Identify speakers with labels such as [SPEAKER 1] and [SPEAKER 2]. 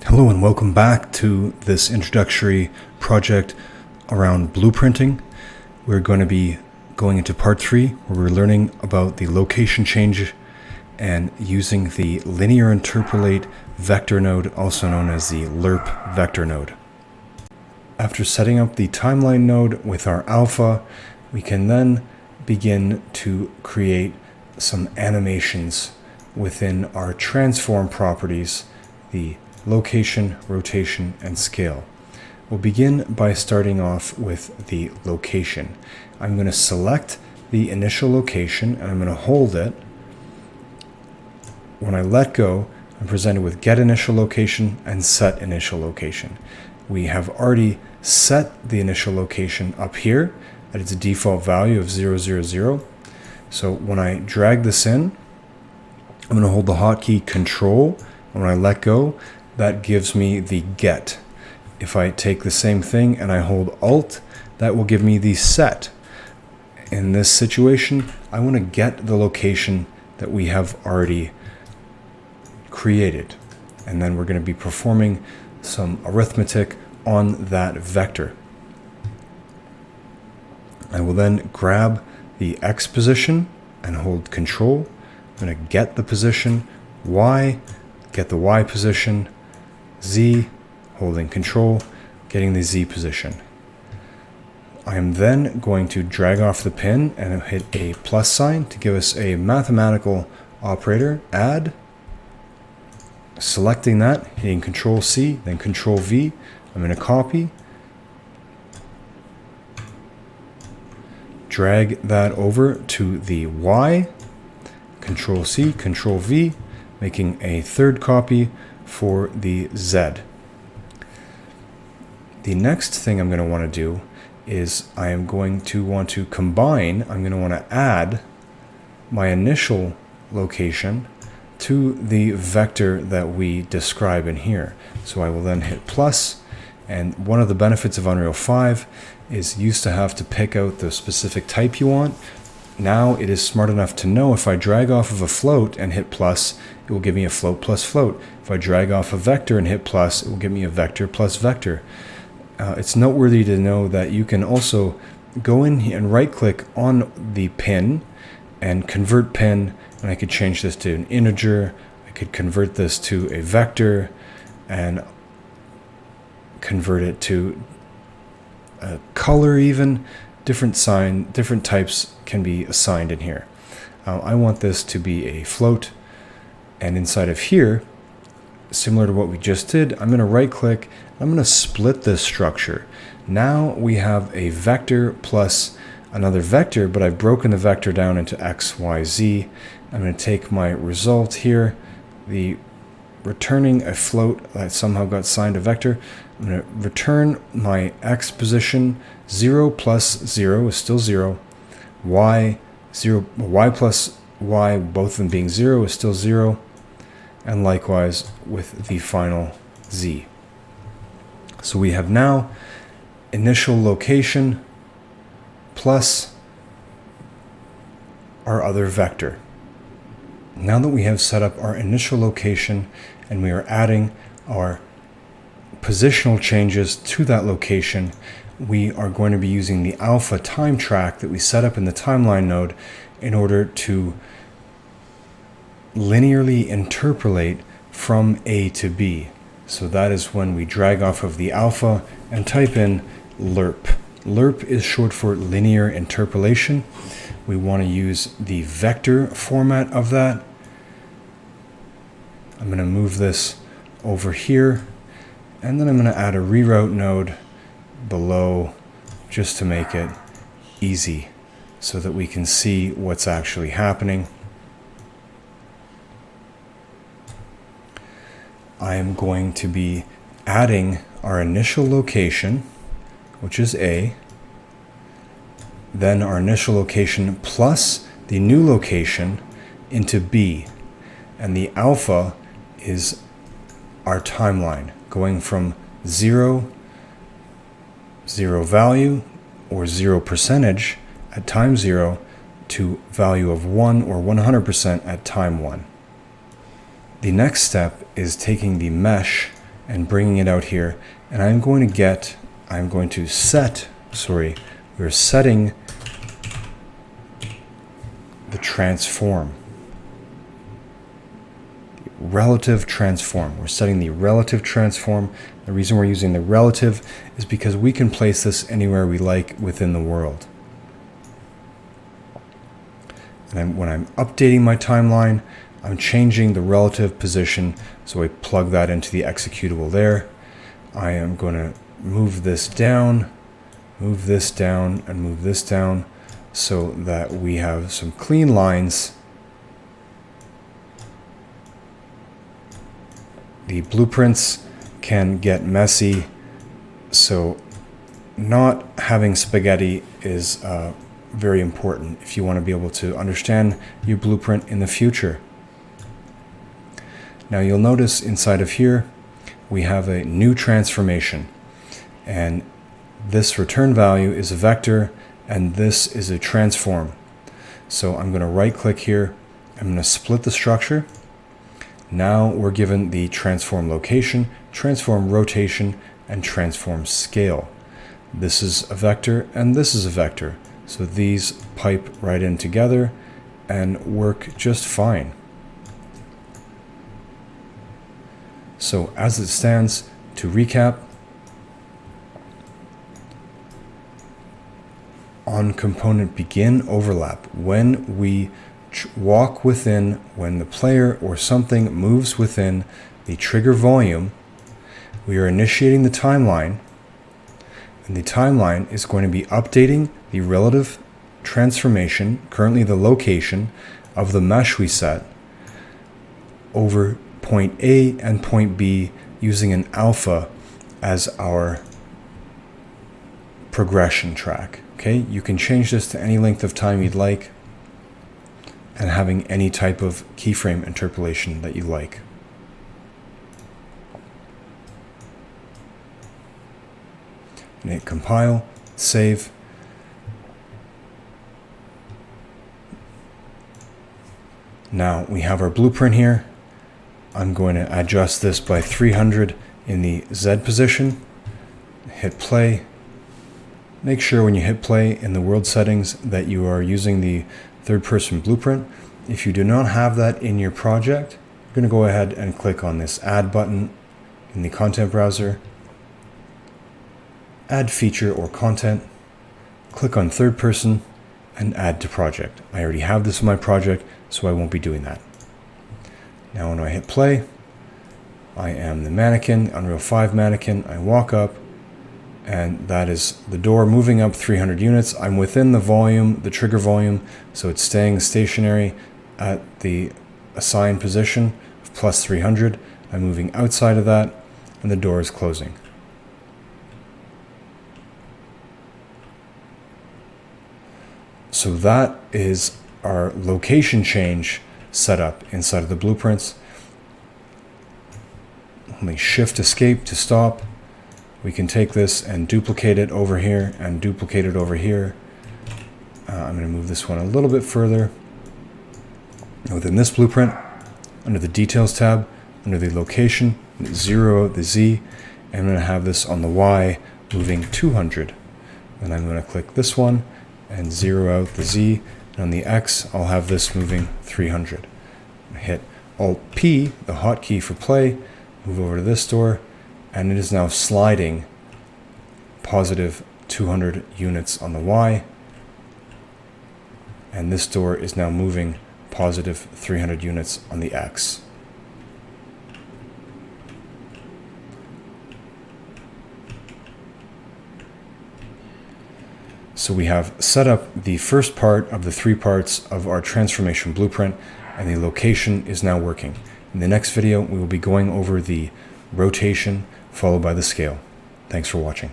[SPEAKER 1] Hello and welcome back to this introductory project around blueprinting. We're going to be going into part 3 where we're learning about the location change and using the Linear Interpolate vector node, also known as the Lerp vector node. After setting up the timeline node with our alpha, we can then begin to create some animations within our transform properties, the location, rotation, and scale. We'll begin by starting off with the location. I'm going to select the initial location and I'm going to hold it. When I let go, I'm presented with get initial location and set initial location. We have already set the initial location up here at its default value of 0, 0, 0. So when I drag this in, I'm going to hold the hotkey Control. And when I let go, that gives me the get. If I take the same thing and I hold Alt, that will give me the set. In this situation, I want to get the location that we have already created. And then we're going to be performing some arithmetic on that vector. I will then grab the X position and hold Control. I'm going to get the position, Y, get the Y position, Z, holding Control, getting the Z position. I am then going to drag off the pin and hit a plus sign to give us a mathematical operator, add. Selecting that, hitting Control C, then Control V. I'm going to copy, drag that over to the Y, Control C, Control V, making a third copy for the Z. The next thing I'm going to want to do is I am going to want to combine, I'm going to want to add my initial location to the vector that we describe in here. So I will then hit plus, and one of the benefits of Unreal 5 is you used to have to pick out the specific type you want. Now it is smart enough to know if I drag off of a float and hit plus, it will give me a float plus float. If I drag off a vector and hit plus, it will give me a vector plus vector. It's noteworthy to know that you can also go in and right click on the pin and convert pin, and I could change this to an integer. I could convert this to a vector and convert it to a color even. Different types can be assigned in here. I want this to be a float, and inside of here, similar to what we just did, I'm going to right click, I'm going to split this structure. Now we have a vector plus another vector, but I've broken the vector down into X, Y, Z. I'm going to take my result here, the returning a float that somehow got assigned a vector. I'm going to return my X position. 0 plus 0 is still 0. Y, 0, Y plus Y, both of them being 0, is still 0. And likewise with the final Z. So we have now initial location plus our other vector. Now that we have set up our initial location and we are adding our positional changes to that location, we are going to be using the alpha time track that we set up in the timeline node in order to linearly interpolate from A to B. So that is when we drag off of the alpha and type in Lerp. Lerp is short for linear interpolation. We want to use the vector format of that. I'm going to move this over here, and then I'm going to add a reroute node below just to make it easy so that we can see what's actually happening. I am going to be adding our initial location, which is A, then our initial location plus the new location into B, and the alpha is our timeline going from 0 value or 0% at time 0 to value of 1 or 100% at time 1. The next step is taking the mesh and bringing it out here. And we're setting the transform. Relative transform. We're setting the relative transform. The reason we're using the relative is because we can place this anywhere we like within the world. And when I'm updating my timeline, I'm changing the relative position, so I plug that into the executable there. I am going to move this down, and move this down, so that we have some clean lines. The blueprints can get messy, so not having spaghetti is very important if you want to be able to understand your blueprint in the future. Now you'll notice inside of here we have a new transformation, and this return value is a vector and this is a transform. So I'm going to right click here, I'm going to split the structure. Now we're given the transform location, transform rotation, and transform scale. This is a vector and this is a vector. So these pipe right in together and work just fine. So as it stands, to recap, on component begin overlap, when we walk within, when the player or something moves within the trigger volume, we are initiating the timeline, and the timeline is going to be updating the relative transformation, currently the location of the mesh we set, over point A and point B using an alpha as our progression track. Okay, you can change this to any length of time you'd like, and having any type of keyframe interpolation that you like. And hit compile, save. Now we have our blueprint here. I'm going to adjust this by 300 in the Z position. Hit play. Make sure when you hit play in the world settings that you are using the third-person blueprint. If you do not have that in your project, you're going to go ahead and click on this Add button in the content browser. Add feature or content. Click on third person and add to project. I already have this in my project, so I won't be doing that. Now when I hit play, I am the mannequin, Unreal 5 mannequin. I walk up, and that is the door moving up 300 units. I'm within the volume, the trigger volume, so it's staying stationary at the assigned position of plus 300. I'm moving outside of that, and the door is closing. So that is our location change setup inside of the blueprints. Only Shift Escape to stop. We can take this and duplicate it over here and duplicate it over here. I'm going to move this one a little bit further. Within this blueprint, under the Details tab, under the Location, zero out the Z, and I'm going to have this on the Y moving 200. Then I'm going to click this one and zero out the Z, and on the X, I'll have this moving 300. Hit Alt-P, the hotkey for play, move over to this door, and it is now sliding positive 200 units on the Y, and this door is now moving positive 300 units on the X. So we have set up the first part of the 3 parts of our transformation blueprint, and the location is now working. In the next video, we will be going over the rotation followed by the scale. Thanks for watching.